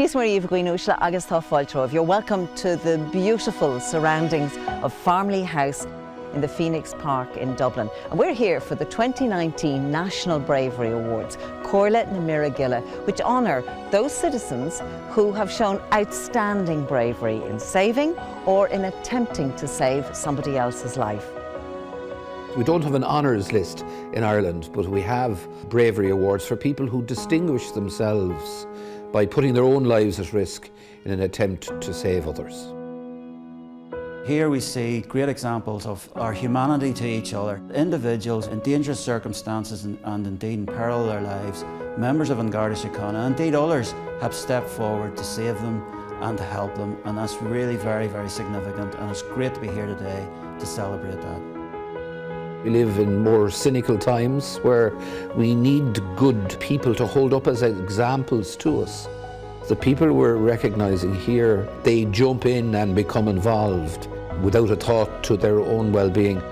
Dies mar íomh Guinúisle agus tá fáilteamh. You're welcome to the beautiful surroundings of Farmley House in the Phoenix Park in Dublin. And we're here for the 2019 National Bravery Awards, Comhairle na Miragilla, which honour those citizens who have shown outstanding bravery in saving or in attempting to save somebody else's life. We don't have an honours list in Ireland, but we have bravery awards for people who distinguish themselves by putting their own lives at risk in an attempt to save others. Here we see great examples of our humanity to each other. Individuals in dangerous circumstances and indeed in peril of their lives, members of An Garda Síochána, and indeed others, have stepped forward to save them and to help them, and that's really very, very significant, and it's great to be here today to celebrate that. We live in more cynical times where we need good people to hold up as examples to us. The people we're recognising here, they jump in and become involved without a thought to their own well-being.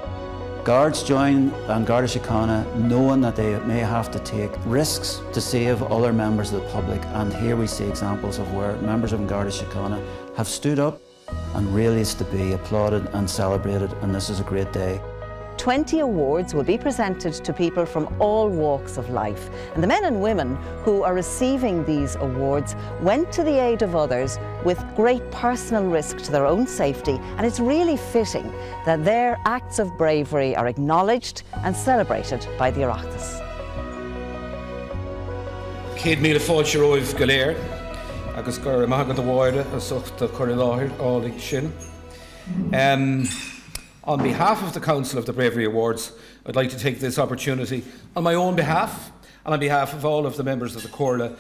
Guards join An Garda Síochána knowing that they may have to take risks to save other members of the public, and here we see examples of where members of An Garda Síochána have stood up, and really is to be applauded and celebrated, and this is a great day. 20 awards will be presented to people from all walks of life. And the men and women who are receiving these awards went to the aid of others with great personal risk to their own safety. And it's really fitting that their acts of bravery are acknowledged and celebrated by the Oireachtas. Céad míle fáilte romhaibh go léir, agus gur maithagad do mháire a sucht do chuir láthir álaigh sin. On behalf of the Council of the Bravery Awards, I'd like to take this opportunity on my own behalf and on behalf of all of the members of the Comhairle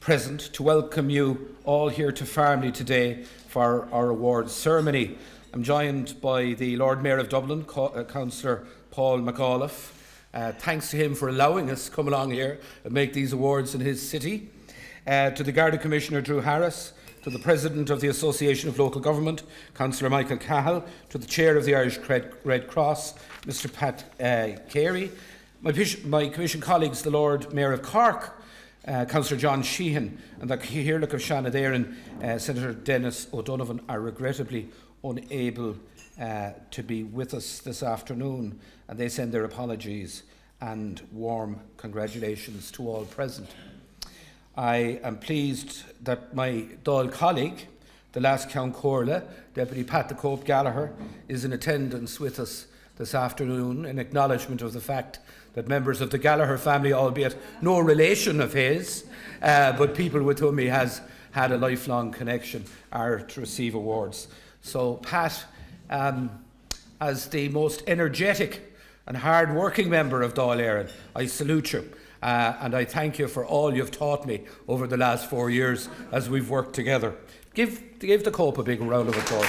present to welcome you all here to Farmley today for our awards ceremony. I'm joined by the Lord Mayor of Dublin, Councillor Paul McAuliffe. Thanks to him for allowing us to come along here and make these awards in his city. To the Garda Commissioner Drew Harris, to the President of the Association of Local Government, Councillor Michael Cahill, to the Chair of the Irish Red Cross, Mr Pat Carey, my Commission colleagues, the Lord Mayor of Cork, Councillor John Sheehan, and the Cahirlock of Shanadairn, Senator Dennis O'Donovan, are regrettably unable to be with us this afternoon, and they send their apologies and warm congratulations to all present. I am pleased that my Dáil colleague, the last Count Comhairle, Deputy Pat the Cope Gallagher, is in attendance with us this afternoon in acknowledgement of the fact that members of the Gallagher family, albeit no relation of his, but people with whom he has had a lifelong connection, are to receive awards. So Pat, as the most energetic and hard-working member of Dáil Éireann, I salute you. And I thank you for all you've taught me over the last 4 years as we've worked together. Give the Cope a big round of applause.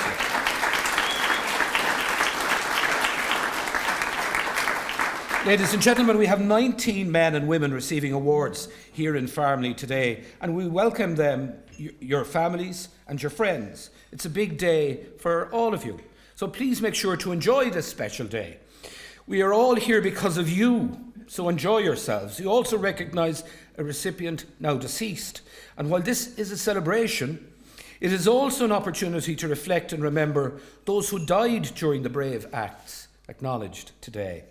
Ladies and gentlemen, we have 19 men and women receiving awards here in Farmley today, and we welcome them, your families and your friends. It's a big day for all of you, so please make sure to enjoy this special day. We are all here because of you, so enjoy yourselves. You also recognise a recipient now deceased, and while this is a celebration, it is also an opportunity to reflect and remember those who died during the brave acts acknowledged today.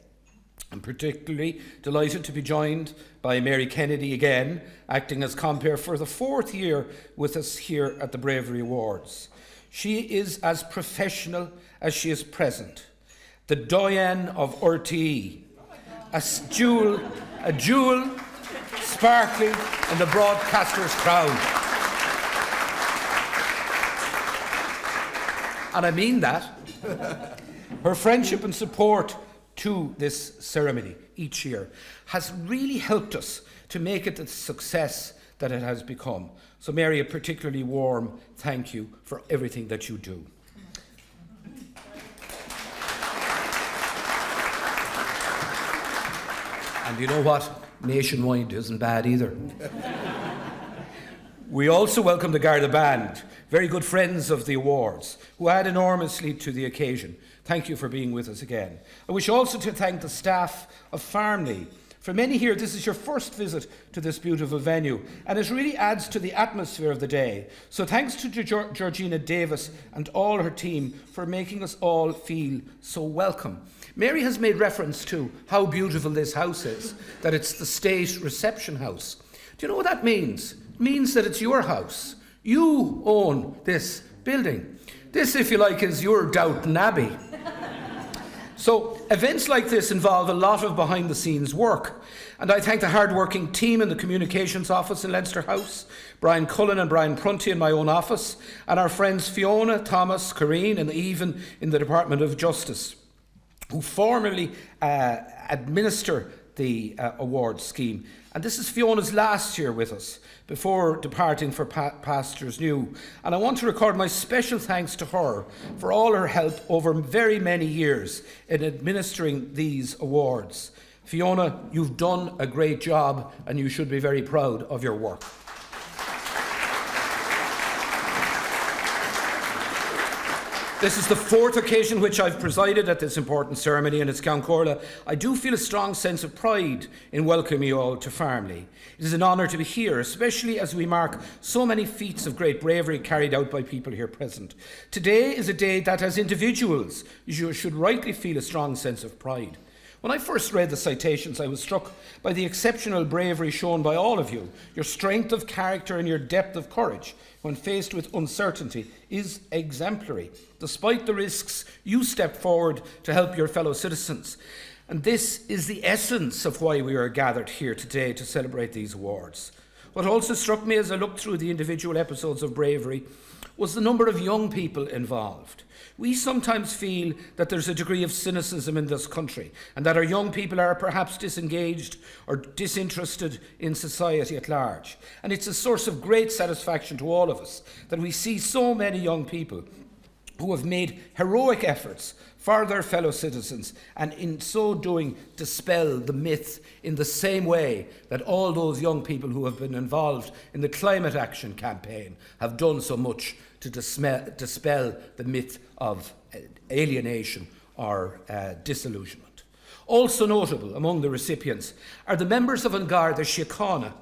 I'm particularly delighted to be joined by Mary Kennedy again, acting as compere for the 4th year with us here at the Bravery Awards. She is as professional as she is present, the doyen of RTE, a jewel sparkling in the broadcaster's crown. And I mean that. Her friendship and support to this ceremony each year has really helped us to make it the success that it has become. So Mary, a particularly warm thank you for everything that you do. And you know what? Nationwide isn't bad either. We also welcome the Garda Band, very good friends of the awards, who add enormously to the occasion. Thank you for being with us again. I wish also to thank the staff of Farmley For many here, this is your first visit to this beautiful venue, and it really adds to the atmosphere of the day. So thanks to Georgina Davis and all her team for making us all feel so welcome. Mary has made reference to how beautiful this house is, that it's the state reception house. Do you know what that means? It means that it's your house. You own this building. This, if you like, is your Downton Abbey. So events like this involve a lot of behind-the-scenes work. And I thank the hard-working team in the Communications Office in Leinster House, Brian Cullen and Brian Prunty in my own office, and our friends Fiona, Thomas, Corrine, and even in the Department of Justice, who formally administer the award scheme. And this is Fiona's last year with us before departing for pastures new. And I want to record my special thanks to her for all her help over very many years in administering these awards. Fiona, you've done a great job and you should be very proud of your work. This is the fourth occasion which I've presided at this important ceremony in its County Corla. I do feel a strong sense of pride in welcoming you all to Farmley. It is an honour to be here, especially as we mark so many feats of great bravery carried out by people here present. Today is a day that, as individuals, you should rightly feel a strong sense of pride. When I first read the citations, I was struck by the exceptional bravery shown by all of you. Your strength of character and your depth of courage when faced with uncertainty is exemplary. Despite the risks, you stepped forward to help your fellow citizens. And this is the essence of why we are gathered here today to celebrate these awards. What also struck me as I looked through the individual episodes of bravery was the number of young people involved. We sometimes feel that there's a degree of cynicism in this country and that our young people are perhaps disengaged or disinterested in society at large. And it's a source of great satisfaction to all of us that we see so many young people who have made heroic efforts for their fellow citizens and in so doing dispel the myth in the same way that all those young people who have been involved in the climate action campaign have done so much to dispel the myth of alienation or disillusionment. Also notable among the recipients are the members of An Garda Síochána.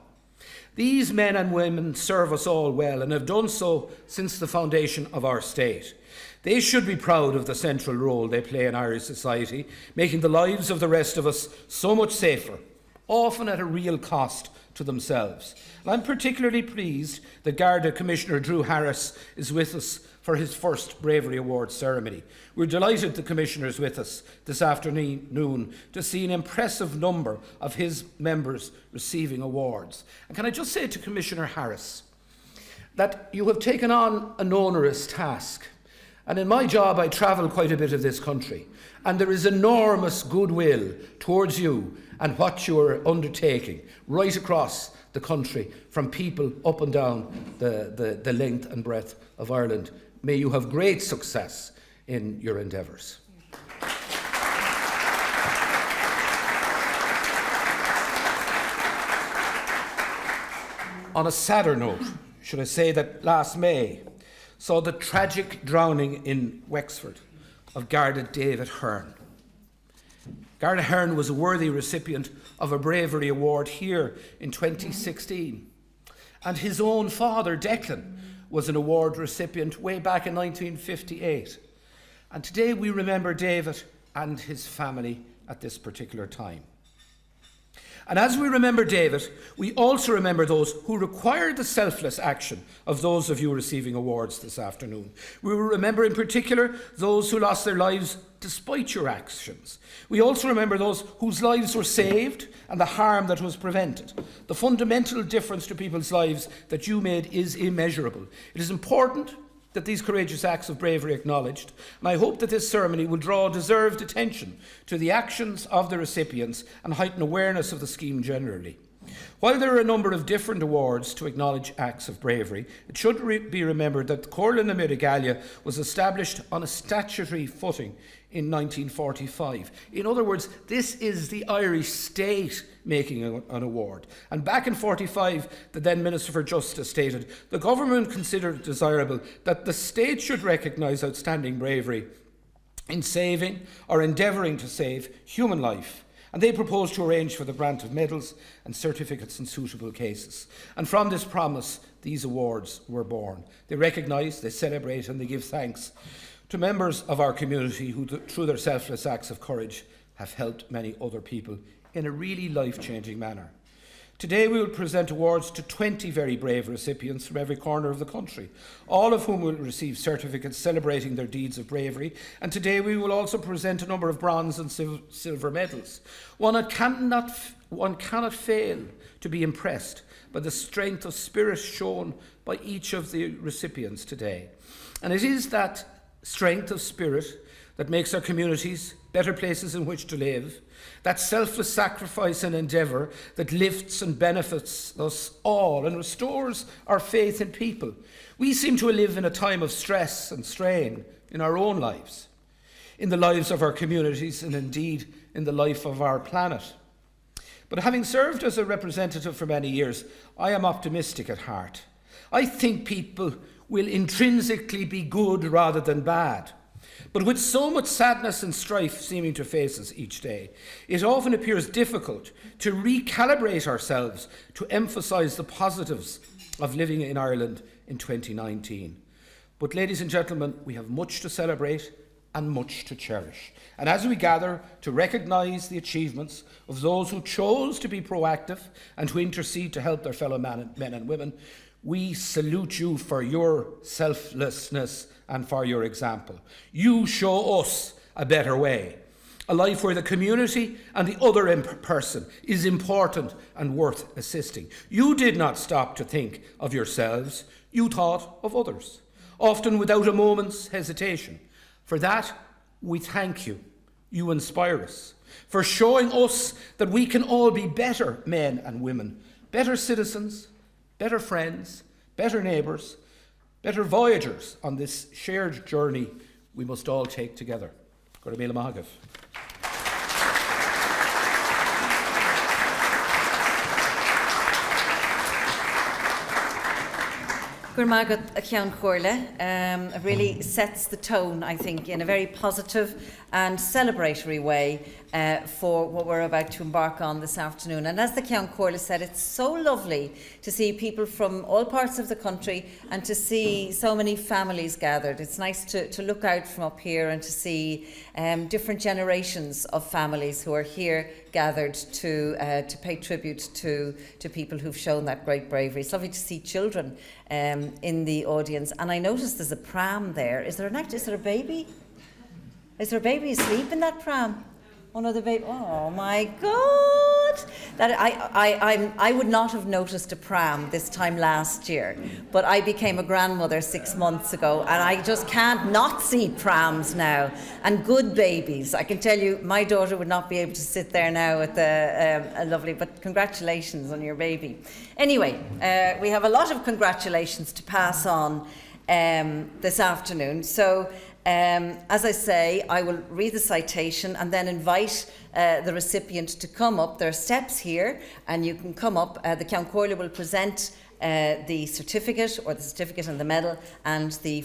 These men and women serve us all well and have done so since the foundation of our state. They should be proud of the central role they play in Irish society, making the lives of the rest of us so much safer, often at a real cost to themselves. And I'm particularly pleased that Garda Commissioner Drew Harris is with us for his first Bravery Award ceremony. We're delighted the Commissioner is with us this afternoon to see an impressive number of his members receiving awards. And can I just say to Commissioner Harris that you have taken on an onerous task. And in my job, I travel quite a bit of this country. And there is enormous goodwill towards you and what you are undertaking right across the country, from people up and down the length and breadth of Ireland. May you have great success in your endeavours. On a sadder note, should I say that last May saw the tragic drowning in Wexford of Garda David Hearn. Garda Hearn was a worthy recipient of a Bravery Award here in 2016. And his own father, Declan, was an award recipient way back in 1958. And today we remember David and his family at this particular time. And as we remember David, we also remember those who required the selfless action of those of you receiving awards this afternoon. We will remember in particular those who lost their lives despite your actions. We also remember those whose lives were saved and the harm that was prevented. The fundamental difference to people's lives that you made is immeasurable. It is important that these courageous acts of bravery are acknowledged, and I hope that this ceremony will draw deserved attention to the actions of the recipients and heighten awareness of the scheme generally. While there are a number of different awards to acknowledge acts of bravery, it should be remembered that the Comhairle na Meiregalia was established on a statutory footing in 1945. In other words, this is the Irish state making an award. And back in 1945, the then Minister for Justice stated, the government considered it desirable that the state should recognise outstanding bravery in saving or endeavouring to save human life, And they propose to arrange for the grant of medals and certificates in suitable cases. And from this promise, these awards were born. They recognise, they celebrate and they give thanks to members of our community who, through their selfless acts of courage, have helped many other people in a really life-changing manner. Today we will present awards to 20 very brave recipients from every corner of the country, all of whom will receive certificates celebrating their deeds of bravery. And today we will also present a number of bronze and silver medals. One cannot fail to be impressed by the strength of spirit shown by each of the recipients today. And it is that strength of spirit that makes our communities better places in which to live, that selfless sacrifice and endeavour that lifts and benefits us all and restores our faith in people. We seem to live in a time of stress and strain in our own lives, in the lives of our communities, and indeed in the life of our planet. But having served as a representative for many years, I am optimistic at heart. I think people will intrinsically be good rather than bad. But with so much sadness and strife seeming to face us each day, it often appears difficult to recalibrate ourselves to emphasise the positives of living in Ireland in 2019. But ladies and gentlemen, we have much to celebrate and much to cherish. And as we gather to recognise the achievements of those who chose to be proactive and to intercede to help their fellow men and women, we salute you for your selflessness and for your example. You show us a better way, a life where the community and the other person is important and worth assisting. You did not stop to think of yourselves, you thought of others, often without a moment's hesitation. For that, we thank you. You inspire us, for showing us that we can all be better men and women, better citizens, better friends, better neighbours, better voyagers on this shared journey we must all take together. Gora míle maith. Gurmagat Ceann Comhairle really sets the tone, I think, in a very positive and celebratory way for what we're about to embark on this afternoon. And as the Ceann Comhairle said, it's so lovely to see people from all parts of the country and to see so many families gathered. It's nice to look out from up here and to see different generations of families who are here gathered to pay tribute to people who've shown that great bravery. It's lovely to see children in the audience, and I noticed there's a pram there. Is there a baby? Is there a baby asleep in that pram? One of the baby. Oh my God! That I would not have noticed a pram this time last year, but I became a grandmother 6 months ago, and I just can't not see prams now. And good babies. I can tell you, my daughter would not be able to sit there now with a lovely. But congratulations on your baby. Anyway, we have a lot of congratulations to pass on this afternoon. So. As I say, I will read the citation and then invite the recipient to come up. There are steps here, and you can come up. The Ceann Comhairle will present the certificate and the medal, and the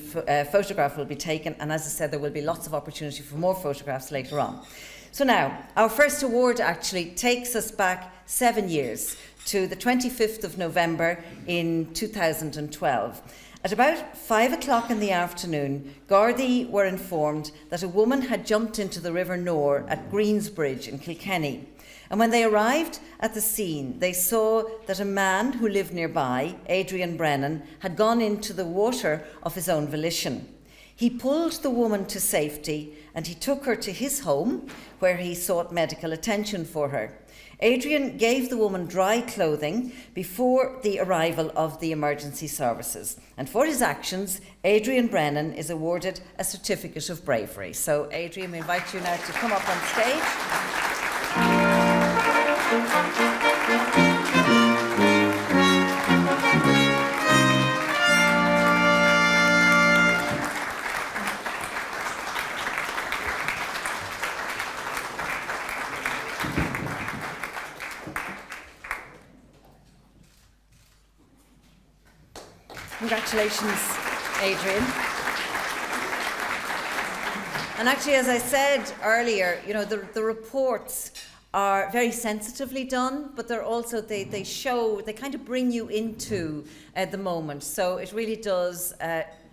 photograph will be taken. And as I said, there will be lots of opportunity for more photographs later on. So now, our first award actually takes us back 7 years to the 25th of November in 2012. At about 5 o'clock in the afternoon, Gardaí were informed that a woman had jumped into the River Nore at Greensbridge in Kilkenny. And when they arrived at the scene, they saw that a man who lived nearby, Adrian Brennan, had gone into the water of his own volition. He pulled the woman to safety and he took her to his home, where he sought medical attention for her. Adrian gave the woman dry clothing before the arrival of the emergency services. And for his actions, Adrian Brennan is awarded a certificate of bravery. So, Adrian, we invite you now to come up on stage. Congratulations, Adrian. And actually, as I said earlier, you know, the reports are very sensitively done, but they're also, they kind of bring you into the moment. So it really does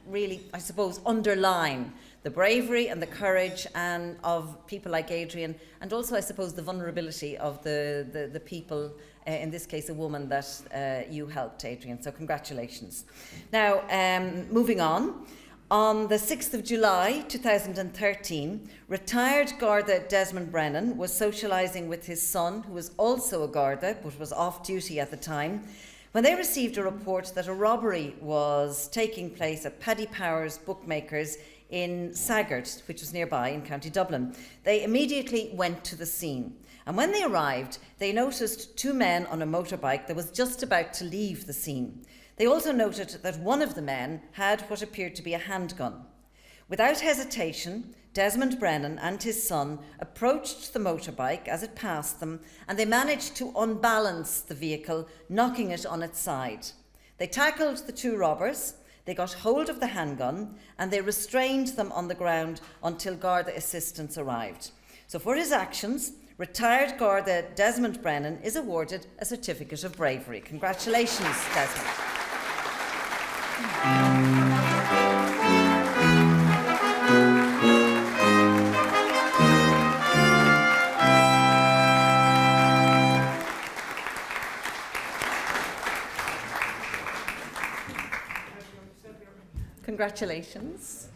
really, I suppose, underline the bravery and the courage and of people like Adrian, and also, I suppose, the vulnerability of the people, in this case, a woman that you helped, Adrian. So congratulations. Now, moving on the 6th of July 2013, retired Garda Desmond Brennan was socialising with his son, who was also a Garda but was off duty at the time, when they received a report that a robbery was taking place at Paddy Power's Bookmakers in Saggart, which was nearby in County Dublin. They immediately went to the scene. And when they arrived, they noticed two men on a motorbike that was just about to leave the scene. They also noted that one of the men had what appeared to be a handgun. Without hesitation, Desmond Brennan and his son approached the motorbike as it passed them, and they managed to unbalance the vehicle, knocking it on its side. They tackled the two robbers, they got hold of the handgun, and they restrained them on the ground until Garda assistance arrived. So for his actions, retired Garda Desmond Brennan is awarded a Certificate of Bravery. Congratulations, Desmond. Congratulations.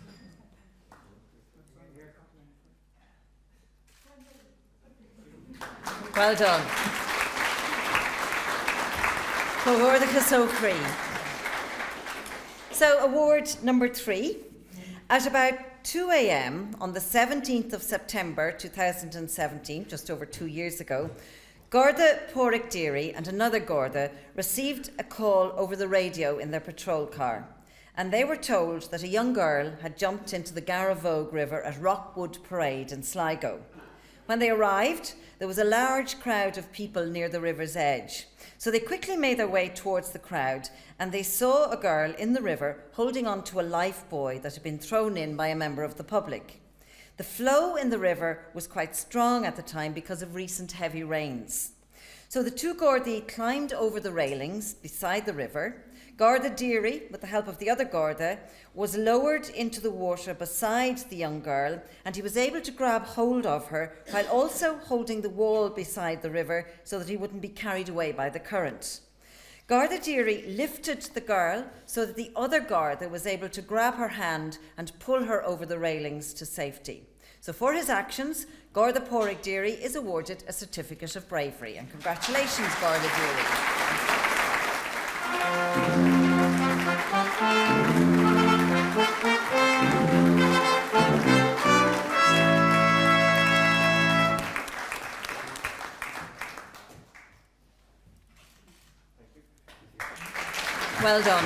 Well done. Comhghairdeach Socree. So, award number 3. At about 2 a.m. on the 17th of September 2017, just over 2 years ago, Garda Pádraig Deary and another Garda received a call over the radio in their patrol car, and they were told that a young girl had jumped into the Garavogue River at Rockwood Parade in Sligo. When they arrived, there was a large crowd of people near the river's edge. So they quickly made their way towards the crowd, and they saw a girl in the river holding on to a life buoy that had been thrown in by a member of the public. The flow in the river was quite strong at the time because of recent heavy rains. So the two Gardaí climbed over the railings beside the river. Garda Deary, with the help of the other Garda, was lowered into the water beside the young girl, and he was able to grab hold of her while also holding the wall beside the river so that he wouldn't be carried away by the current. Garda Deary lifted the girl so that the other Garda was able to grab her hand and pull her over the railings to safety. So for his actions, Garda Pádraig Deary is awarded a Certificate of Bravery. And congratulations, Garda Deary. Well done.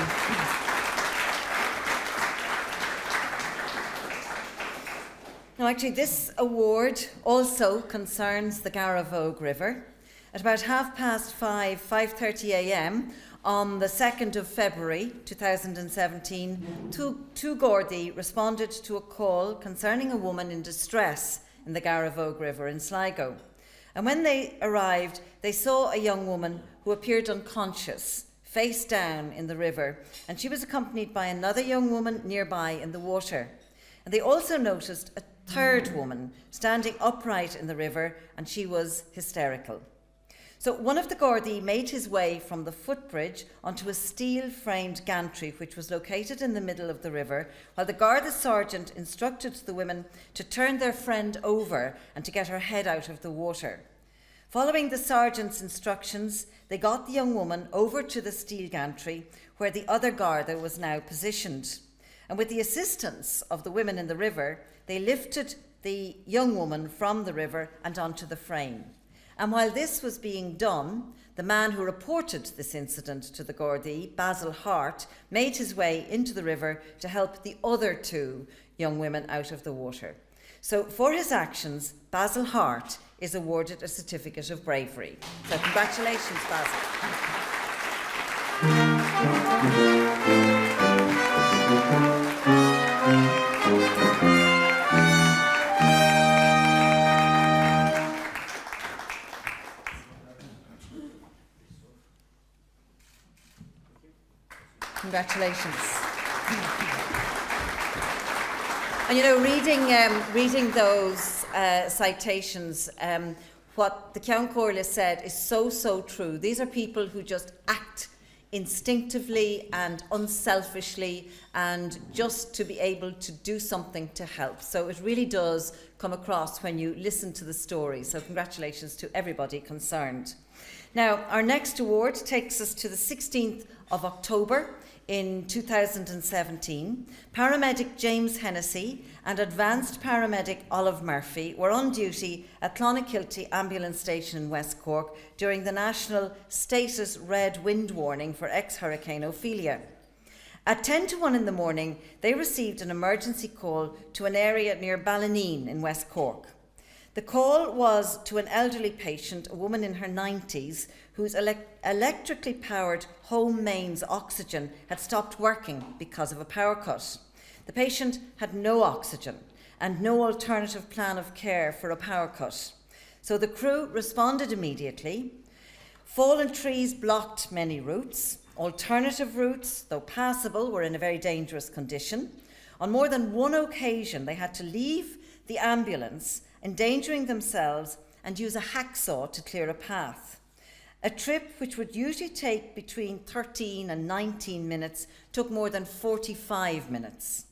Now, actually, this award also concerns the Garavogue River. At about 5:30 a.m. on the 2nd of February 2017, two Gardaí responded to a call concerning a woman in distress in the Garavogue River in Sligo. And when they arrived, they saw a young woman who appeared unconscious, face down in the river, and she was accompanied by another young woman nearby in the water. And they also noticed a third woman standing upright in the river, and she was hysterical. So one of the Gardaí made his way from the footbridge onto a steel-framed gantry which was located in the middle of the river, while the Garda sergeant instructed the women to turn their friend over and to get her head out of the water. Following the sergeant's instructions, they got the young woman over to the steel gantry where the other Garda was now positioned. And with the assistance of the women in the river, they lifted the young woman from the river and onto the frame. And while this was being done, the man who reported this incident to the Gardaí, Basil Hart, made his way into the river to help the other two young women out of the water. So for his actions, Basil Hart is awarded a Certificate of Bravery. So congratulations, Basil. Congratulations. And you know, reading those citations, what the Ceann Comhairle said is so true. These are people who just act instinctively and unselfishly, and just to be able to do something to help. So it really does come across when you listen to the story. So congratulations to everybody concerned. Now, our next award takes us to the 16th of October in 2017. Paramedic James Hennessy and Advanced Paramedic Olive Murphy were on duty at Clonakilty Ambulance Station in West Cork during the national status red wind warning for ex-Hurricane Ophelia. At 10 to 1 in the morning, they received an emergency call to an area near Ballineen in West Cork. The call was to an elderly patient, a woman in her 90s, whose electrically powered home mains oxygen had stopped working because of a power cut. The patient had no oxygen and no alternative plan of care for a power cut. So the crew responded immediately. Fallen trees blocked many routes. Alternative routes, though passable, were in a very dangerous condition. On more than one occasion, they had to leave the ambulance, endangering themselves, and use a hacksaw to clear a path. A trip which would usually take between 13 and 19 minutes took more than 45 minutes.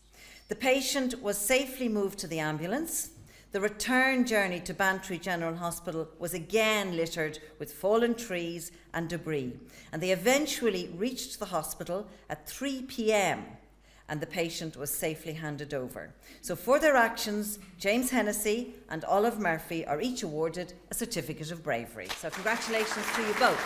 The patient was safely moved to the ambulance. The return journey to Bantry General Hospital was again littered with fallen trees and debris, and they eventually reached the hospital at 3 p.m. and the patient was safely handed over. So for their actions, James Hennessy and Olive Murphy are each awarded a Certificate of Bravery. So congratulations to you both.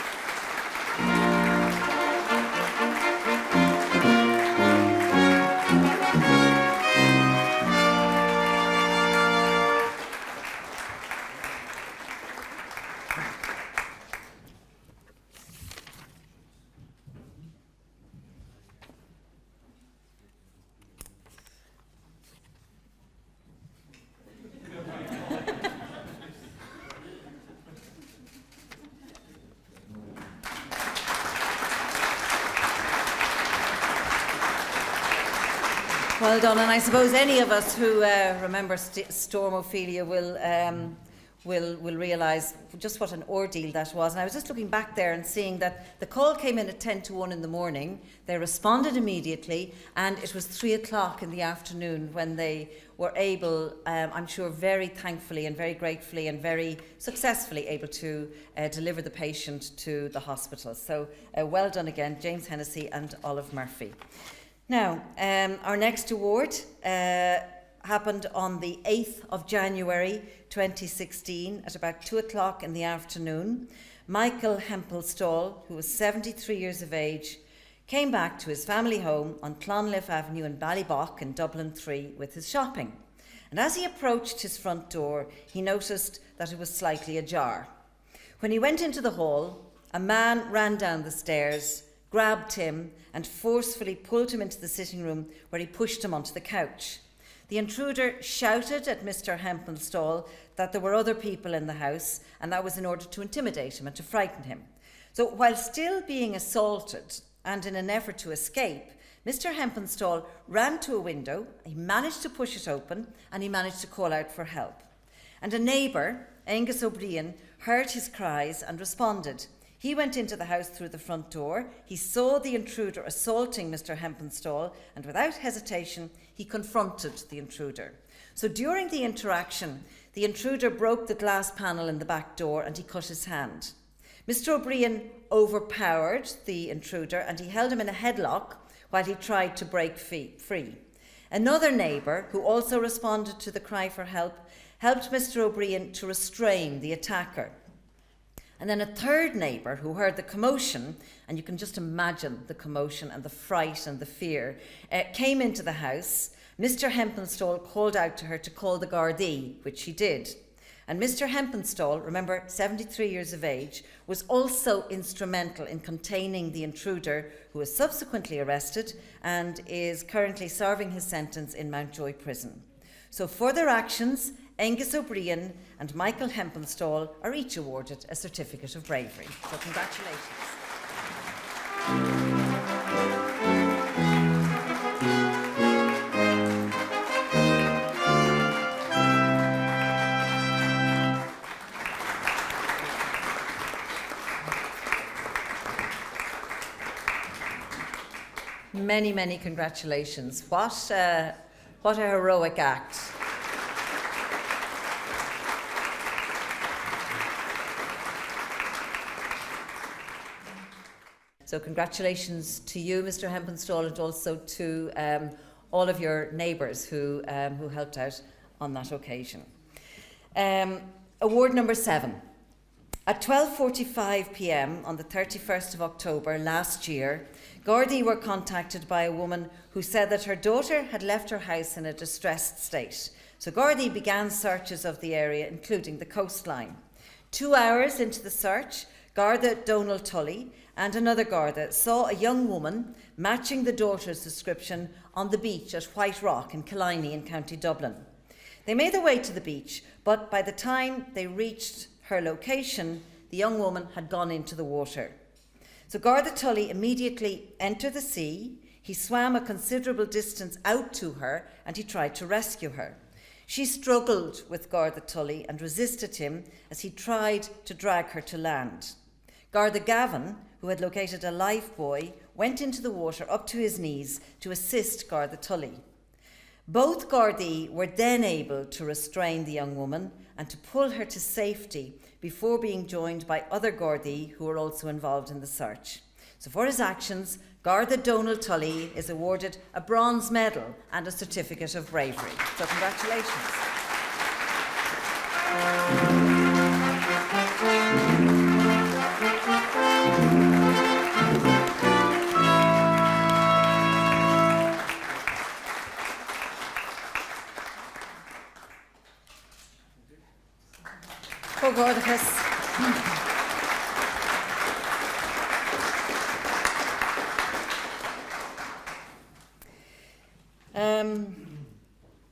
Well done, and I suppose any of us who remember Storm Ophelia will realise just what an ordeal that was. And I was just looking back there and seeing that the call came in at 10 to 1 in the morning. They responded immediately, and it was 3 o'clock in the afternoon when they were able, I'm sure very thankfully and very gratefully and very successfully able to deliver the patient to the hospital. So well done again, James Hennessy and Olive Murphy. Now, our next award happened on the 8th of January 2016 at about 2 o'clock in the afternoon. Michael Hempelstall, who was 73 years of age, came back to his family home on Clonliffe Avenue in Ballybock in Dublin 3 with his shopping. And as he approached his front door, he noticed that it was slightly ajar. When he went into the hall, a man ran down the stairs, grabbed him and forcefully pulled him into the sitting room, where he pushed him onto the couch. The intruder shouted at Mr. Hempelstall that there were other people in the house, and that was in order to intimidate him and to frighten him. So while still being assaulted and in an effort to escape, Mr. Hempelstall ran to a window, he managed to push it open, and he managed to call out for help. And a neighbour, Angus O'Brien, heard his cries and responded. He went into the house through the front door. He saw the intruder assaulting Mr. Hempelstall, and without hesitation, he confronted the intruder. So during the interaction, the intruder broke the glass panel in the back door and he cut his hand. Mr. O'Brien overpowered the intruder and he held him in a headlock while he tried to break free. Another neighbour, who also responded to the cry for help, helped Mr. O'Brien to restrain the attacker. And then a third neighbour, who heard the commotion, and you can just imagine the commotion and the fright and the fear, came into the house. Mr. Hempelstall called out to her to call the Gardaí, which she did. And Mr. Hempelstall, remember, 73 years of age, was also instrumental in containing the intruder, who was subsequently arrested and is currently serving his sentence in Mountjoy Prison. So for their actions, Angus O'Brien and Michael Hempelstall are each awarded a Certificate of Bravery. So congratulations. Many, many congratulations. What a heroic act. So congratulations to you, Mr. Hempenstall, and also to all of your neighbours who helped out on that occasion. Award number 7. At 12:45 p.m. on the 31st of October last year, Gardaí were contacted by a woman who said that her daughter had left her house in a distressed state. So Gardaí began searches of the area, including the coastline. 2 hours into the search, Garda Donald Tully and another Garda saw a young woman matching the daughter's description on the beach at White Rock in Killiney in County Dublin. They made their way to the beach, but by the time they reached her location, the young woman had gone into the water. So Garda Tully immediately entered the sea. He swam a considerable distance out to her and he tried to rescue her. She struggled with Garda Tully and resisted him as he tried to drag her to land. Garda Gavin, who had located a life buoy, went into the water up to his knees to assist Garda Tully. Both Gardaí were then able to restrain the young woman and to pull her to safety before being joined by other Gardaí who were also involved in the search. So for his actions, Garda Donald Tully is awarded a bronze medal and a certificate of bravery. So congratulations. Oh, gorgeous.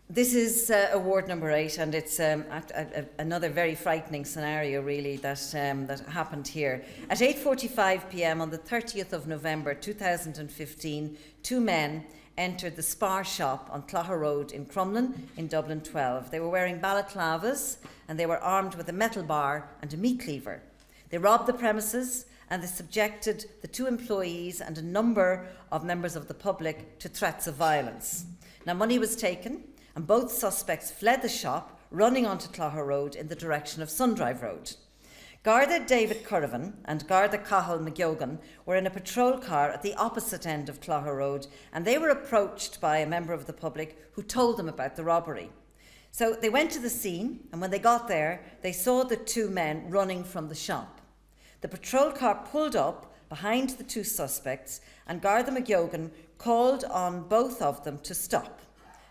This is award number 8, and it's another very frightening scenario, really, that happened here. At 8:45 p.m. on the 30th of November 2015, 2 men entered the Spar shop on Clogher Road in Crumlin in Dublin 12. They were wearing balaclavas and they were armed with a metal bar and a meat cleaver. They robbed the premises and they subjected the 2 employees and a number of members of the public to threats of violence. Now, money was taken and both suspects fled the shop, running onto Clogher Road in the direction of Sundrive Road. Garda David Curravan and Garda Cathal McGeoghan were in a patrol car at the opposite end of Clogher Road, and they were approached by a member of the public who told them about the robbery. So they went to the scene, and when they got there, they saw the 2 men running from the shop. The patrol car pulled up behind the 2 suspects, and Garda McGeoghan called on both of them to stop.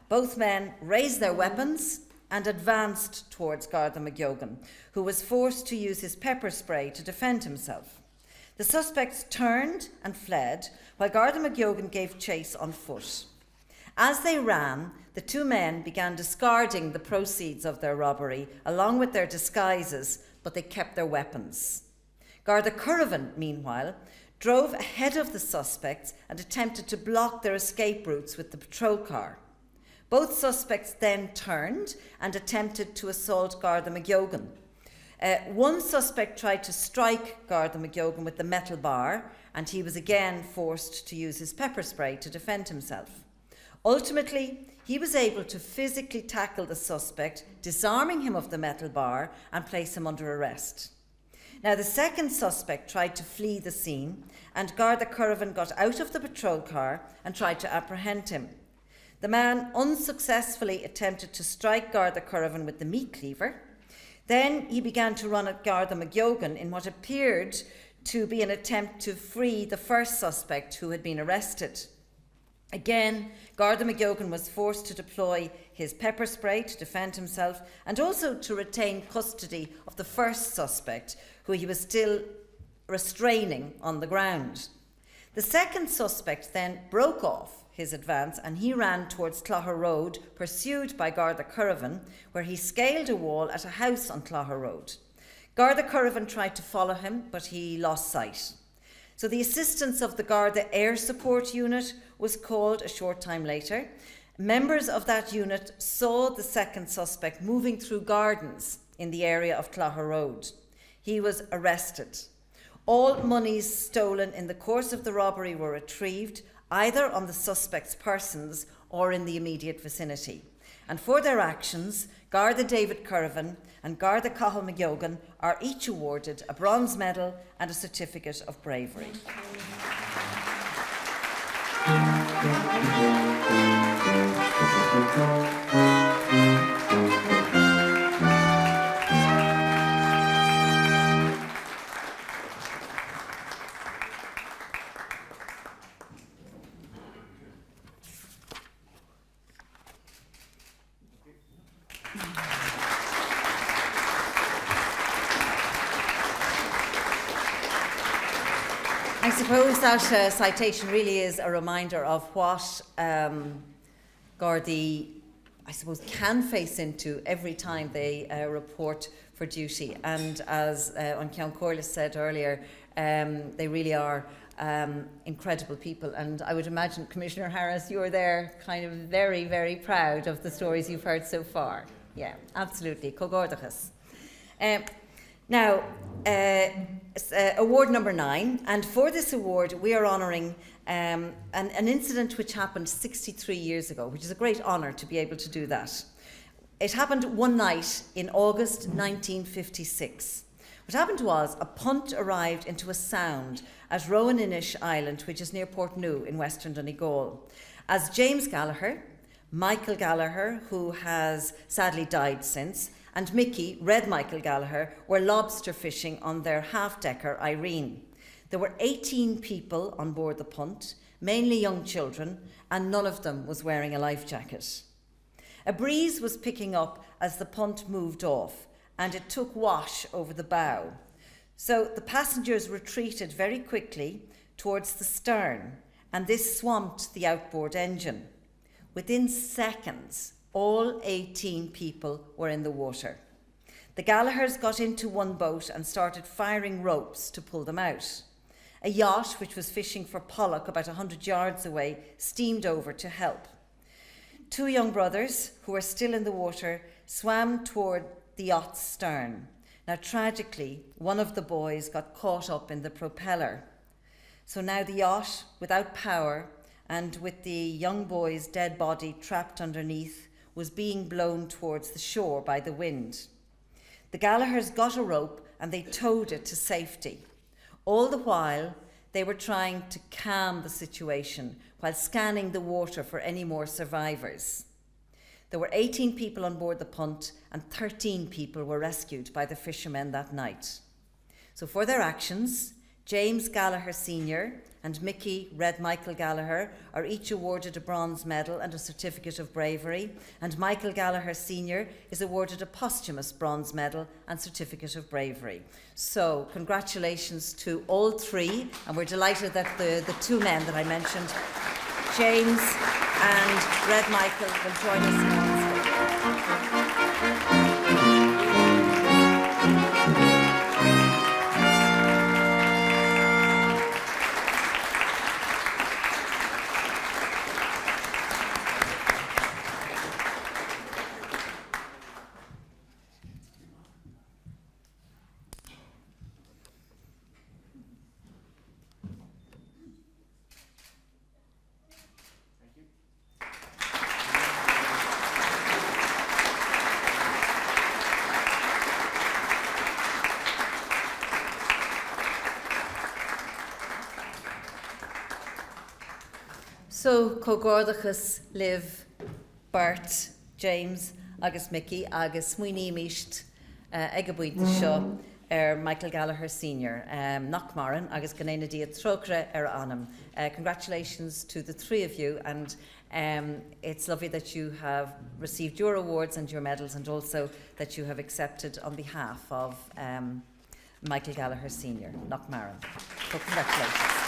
Both men raised their weapons and advanced towards Garda McGeoghan, who was forced to use his pepper spray to defend himself. The suspects turned and fled, while Garda McGeoghan gave chase on foot. As they ran, the 2 men began discarding the proceeds of their robbery, along with their disguises, but they kept their weapons. Garda Curravan, meanwhile, drove ahead of the suspects and attempted to block their escape routes with the patrol car. Both suspects then turned and attempted to assault Garda McGeoghan. One suspect tried to strike Garda McGeoghan with the metal bar, and he was again forced to use his pepper spray to defend himself. Ultimately, he was able to physically tackle the suspect, disarming him of the metal bar and place him under arrest. Now, the second suspect tried to flee the scene, and Garda Curravan got out of the patrol car and tried to apprehend him. The man unsuccessfully attempted to strike Garda Curravan with the meat cleaver. Then he began to run at Garda McGeoghan in what appeared to be an attempt to free the first suspect who had been arrested. Again, Garda McGeoghan was forced to deploy his pepper spray to defend himself and also to retain custody of the first suspect, who he was still restraining on the ground. The second suspect then broke off his advance and he ran towards Clogher Road, pursued by Garda Curravan, where he scaled a wall at a house on Clogher Road. Garda Curravan tried to follow him, but he lost sight. So the assistance of the Garda Air Support Unit was called a short time later. Members of that unit saw the second suspect moving through gardens in the area of Clogher Road. He was arrested. All monies stolen in the course of the robbery were retrieved, either on the suspect's persons or in the immediate vicinity. And for their actions, Garda David Curran and Garda Cathal McGeogan are each awarded a bronze medal and a certificate of bravery. I suppose that citation really is a reminder of what Gardaí, I suppose, can face into every time they report for duty. And as Ceann Corliss said earlier, they really are incredible people. And I would imagine, Commissioner Harris, you're there kind of very, very proud of the stories you've heard so far. Yeah, absolutely. Cogordachas. Now, award number 9, and for this award we are honouring an incident which happened 63 years ago, which is a great honour to be able to do that. It happened one night in August 1956. What happened was a punt arrived into a sound at Rowan-Inish Island, which is near Portneuf in western Donegal, as James Gallagher, Michael Gallagher, who has sadly died since, and Mickey, Red Michael Gallagher, were lobster fishing on their half-decker Irene. There were 18 people on board the punt, mainly young children, and none of them was wearing a life jacket. A breeze was picking up as the punt moved off, and it took wash over the bow. So the passengers retreated very quickly towards the stern, and this swamped the outboard engine. Within seconds, all 18 people were in the water. The Gallaghers got into one boat and started firing ropes to pull them out. A yacht, which was fishing for pollock about 100 yards away, steamed over to help. 2 young brothers, who were still in the water, swam toward the yacht's stern. Now, tragically, one of the boys got caught up in the propeller. So now the yacht, without power, and with the young boy's dead body trapped underneath, was being blown towards the shore by the wind. The Gallaghers got a rope and they towed it to safety. All the while, they were trying to calm the situation while scanning the water for any more survivors. There were 18 people on board the punt and 13 people were rescued by the fishermen that night. So for their actions, James Gallagher Sr. and Mickey Red Michael Gallagher are each awarded a bronze medal and a certificate of bravery, and Michael Gallagher Sr. is awarded a posthumous bronze medal and certificate of bravery. So congratulations to all 3, and we're delighted that the 2 men that I mentioned, James and Red Michael, will join us now on stage. So, cogordachas live Bart, James, agus Mickey, agus muoine miist ag buinte seo Michael Gallagher Sr. Knockmaran, agus gnéine dia trocre anam. Congratulations to the 3 of you, and it's lovely that you have received your awards and your medals, and also that you have accepted on behalf of Michael Gallagher Sr. Knockmaran. So congratulations.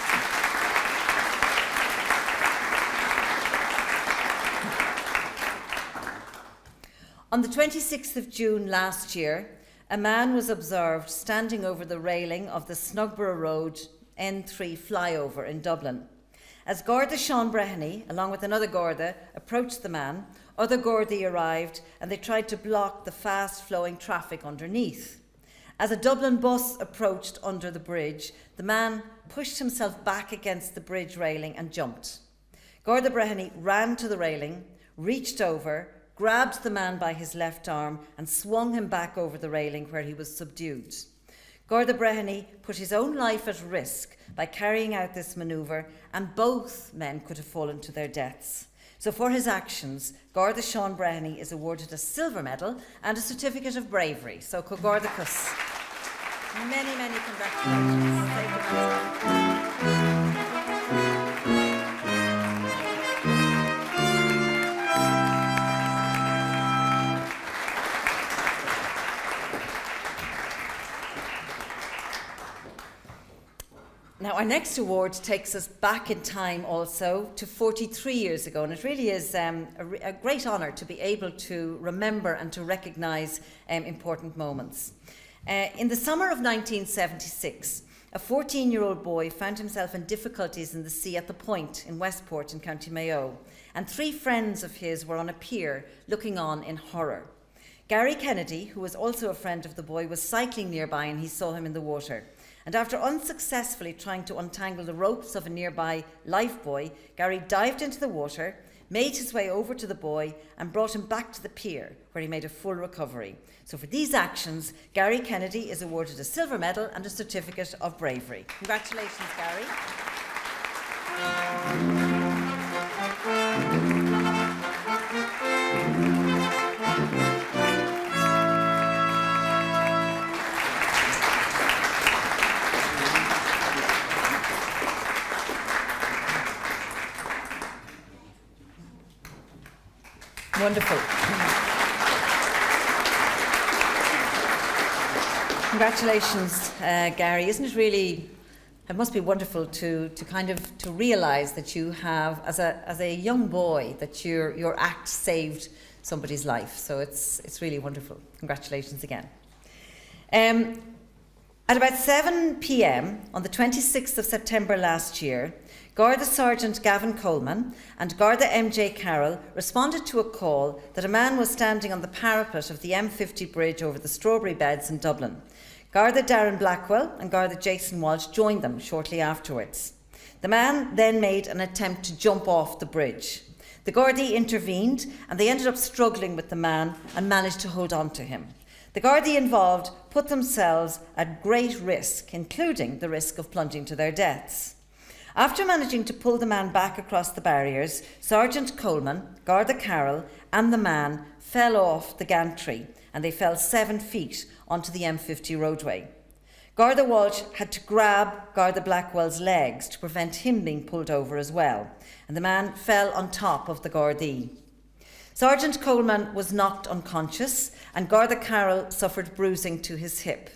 On the 26th of June last year, a man was observed standing over the railing of the Snugborough Road N3 flyover in Dublin. As Garda Sean Breheny, along with another Garda, approached the man, other Gardaí arrived and they tried to block the fast-flowing traffic underneath. As a Dublin bus approached under the bridge, the man pushed himself back against the bridge railing and jumped. Garda Breheny ran to the railing, reached over, grabbed the man by his left arm and swung him back over the railing where he was subdued. Garda Breheny put his own life at risk by carrying out this manoeuvre, and both men could have fallen to their deaths. So for his actions, Garda Sean Breheny is awarded a silver medal and a certificate of bravery. So Cogardacus. Many, many congratulations. Now, our next award takes us back in time also to 43 years ago, and it really is a great honour to be able to remember and to recognise important moments. In the summer of 1976, a 14-year-old boy found himself in difficulties in the sea at the Point in Westport in County Mayo, and 3 friends of his were on a pier looking on in horror. Gary Kennedy, who was also a friend of the boy, was cycling nearby and he saw him in the water. And after unsuccessfully trying to untangle the ropes of a nearby lifebuoy, Gary dived into the water, made his way over to the buoy and brought him back to the pier, where he made a full recovery. So for these actions, Gary Kennedy is awarded a silver medal and a certificate of bravery. Congratulations, Gary. Wonderful. Congratulations, Gary. Isn't it really, it must be wonderful to realise that you have, as a young boy, that your act saved somebody's life. So it's really wonderful. Congratulations again. At about 7 p.m. on the 26th of September last year, Garda Sergeant Gavin Coleman and Garda MJ Carroll responded to a call that a man was standing on the parapet of the M50 bridge over the strawberry beds in Dublin. Garda Darren Blackwell and Garda Jason Walsh joined them shortly afterwards. The man then made an attempt to jump off the bridge. The Gardaí intervened and they ended up struggling with the man and managed to hold on to him. The Gardaí involved put themselves at great risk, including the risk of plunging to their deaths. After managing to pull the man back across the barriers, Sergeant Coleman, Garda Carroll and the man fell off the gantry and they fell 7 feet onto the M50 roadway. Garda Walsh had to grab Garda Blackwell's legs to prevent him being pulled over as well, and the man fell on top of the Gardaí. Sergeant Coleman was knocked unconscious and Garda Carroll suffered bruising to his hip.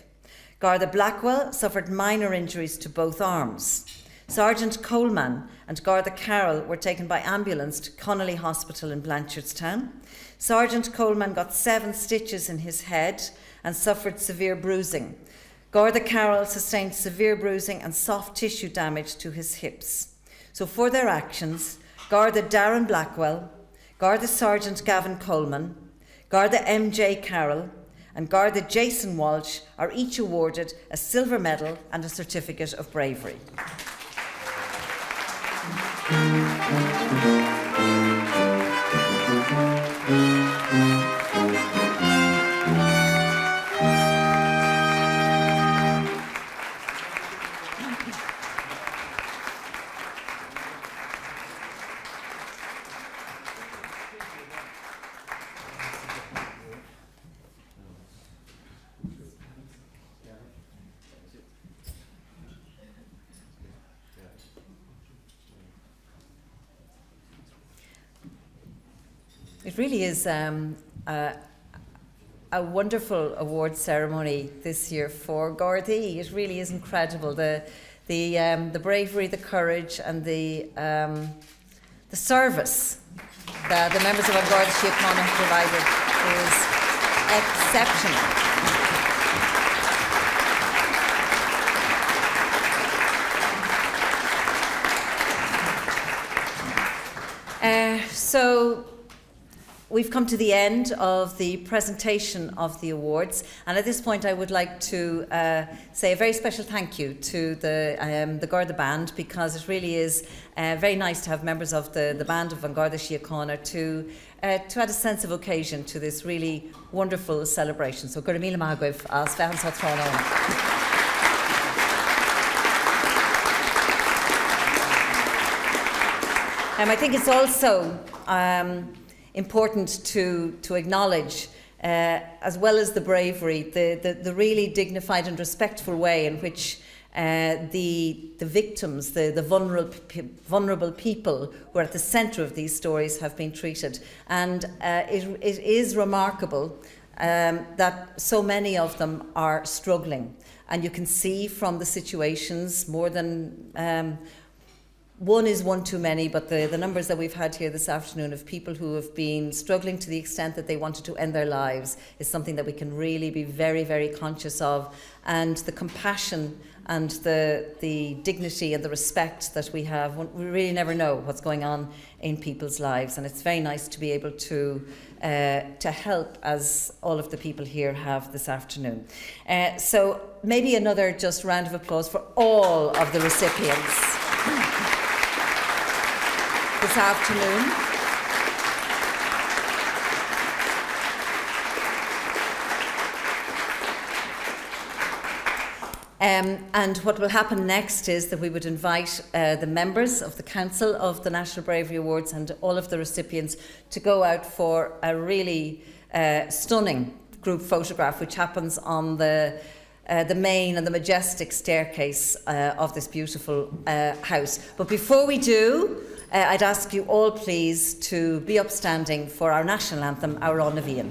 Garda Blackwell suffered minor injuries to both arms. Sergeant Coleman and Garda Carroll were taken by ambulance to Connolly Hospital in Blanchardstown. Sergeant Coleman got 7 stitches in his head and suffered severe bruising. Garda Carroll sustained severe bruising and soft tissue damage to his hips. So for their actions, Garda Darren Blackwell, Garda Sergeant Gavin Coleman, Garda MJ Carroll and Garda Jason Walsh are each awarded a silver medal and a certificate of bravery. It really is a wonderful award ceremony this year for Gardaí. It really is incredible. The bravery, the courage, and the service that the members of our Garda Síochána have provided is exceptional. So we've come to the end of the presentation of the awards, and at this point I would like to say a very special thank you to the Garda Band, because it really is very nice to have members of the band of An Garda Síochána to add a sense of occasion to this really wonderful celebration. So Gurra Míle Maith as Fehan Sátrán. I think it's also important to acknowledge, as well as the bravery, the really dignified and respectful way in which the victims, the vulnerable people who are at the centre of these stories have been treated. And it is remarkable that so many of them are struggling. And you can see from the situations, more than one is one too many, but the numbers that we've had here this afternoon of people who have been struggling to the extent that they wanted to end their lives is something that we can really be very, very conscious of. And the compassion and the dignity and the respect that we have, we really never know what's going on in people's lives. And it's very nice to be able to help, as all of the people here have this afternoon. So maybe another just round of applause for all of the recipients this afternoon. And what will happen next is that we would invite the members of the Council of the National Bravery Awards and all of the recipients to go out for a really stunning group photograph, which happens on the main and the majestic staircase of this beautiful house. But before we do, I'd ask you all please to be upstanding for our national anthem, Our Navíon.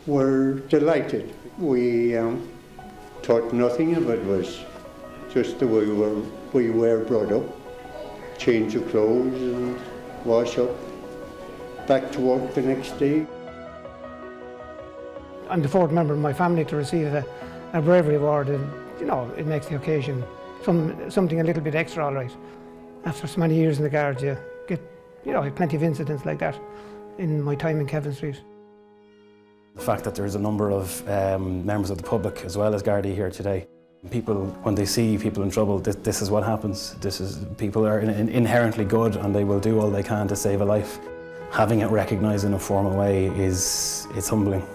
We're delighted. We thought nothing of it was just the way we were brought up. Change of clothes and wash up, back to work the next day. I'm the fourth member of my family to receive a bravery award, and it makes the occasion something a little bit extra, all right. After so many years in the Guards, you get plenty of incidents like that in my time in Kevin Street. The fact that there's a number of members of the public as well as Gardaí here today. People, when they see people in trouble, this is what happens. People are inherently good and they will do all they can to save a life. Having it recognised in a formal way it's humbling.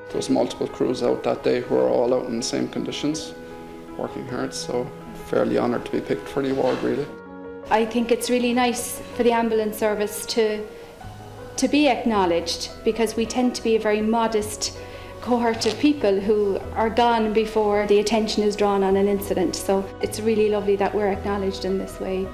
There was multiple crews out that day who were all out in the same conditions, working hard, so fairly honoured to be picked for the award, really. I think it's really nice for the ambulance service to be acknowledged, because we tend to be a very modest cohort of people who are gone before the attention is drawn on an incident. So it's really lovely that we're acknowledged in this way.